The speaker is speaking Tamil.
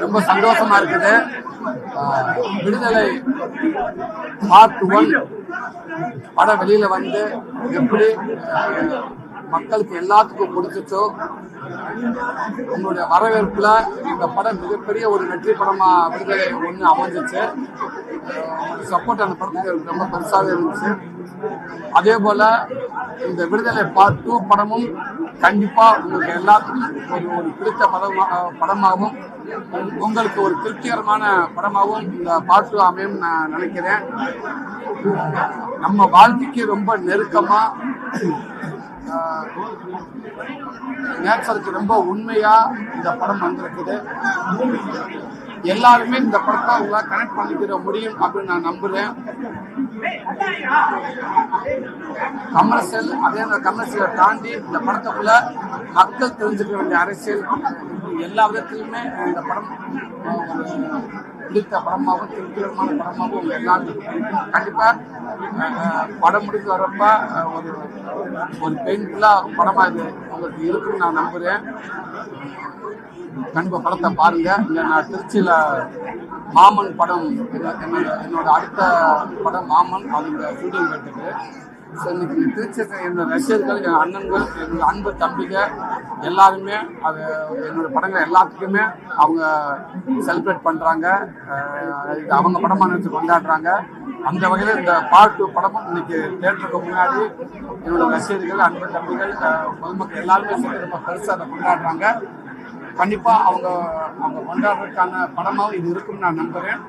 ரொம்ப சந்தோஷமா இருக்குது. விடுதலை பார்ட் 1 படம் வெளியில வந்து எப்படி மக்களுக்கு எல்லாத்துக்கும் பிடிச்சிச்சோ, உங்களுடைய வரவேற்புல இந்த படம் மிகப்பெரிய ஒரு வெற்றி படமா விடுதலை 1 அமைஞ்சிச்சு. சப்போர்ட் அந்த படத்துக்கு ரொம்ப பெருசாக இருந்துச்சு. அதே போல இந்த விடுதலை பார்ட் 2 படமும் கண்டிப்பா உங்களுக்கு எல்லாத்துக்கும் ஒரு பிடித்த படமாகவும் உங்களுக்கு ஒரு திருப்திகரமான படமாகவும் இந்த பார்ட் 2 அமையும் நான் நினைக்கிறேன். நம்ம வாழ்க்கைக்கு ரொம்ப நெருக்கமா, நேச்சருக்கு ரொம்ப உண்மையா இந்த படம் வந்திருக்குது. எல்லாருமே இந்த படத்தை உங்களால கனெக்ட் பண்ணிக்கிற முடியும் அப்படின்னு நான் நம்புறேன். கமர்ஷியல், அதே கமர்ஷியலை தாண்டி இந்த படத்துக்குள்ள மக்கள் தெரிஞ்சுக்க வேண்டிய அரசியல் எல்லா விதத்திலுமே இந்த படம் பிடித்த படமாகவும் திருப்திகரமான படமாகவும் உங்க எல்லாரும் கண்டிப்பா படம் முடித்து வரப்ப ஒரு பெயின்ஃபுல்லா படமா இது உங்களுக்கு இருக்குன்னு நான் நம்புறேன். கண்டிப்பா படத்தை பாருங்க. இல்லை, நான் திருச்சியில மாமன் படம் என்னோட அடுத்த படம் மாமன், அவங்க ஷூட்டிங் எடுத்துட்டு இன்னைக்கு திருச்சி என்னோட ரசிகர்கள், என் அண்ணன்கள், என்னோட அன்பு தம்பிங்க எல்லாருமே அது என்னோட படங்கள் எல்லாத்துக்குமே அவங்க செலிப்ரேட் பண்றாங்க. அவங்க படமா நினைச்சு கொண்டாடுறாங்க. அந்த வகையில் இந்த பார்ட் 2 படமும் இன்னைக்கு தேட்டருக்கு முன்னாடி என்னோட ரசிகர்கள், அன்பு தம்பிகள், பொதுமக்கள் எல்லாருமே சேர்ந்து ரொம்ப பெருசாக அதை கொண்டாடுறாங்க. கண்டிப்பா அவங்க கொண்டாடுறதுக்கான படமாகவும் இது இருக்குன்னு நான் நம்புறேன்.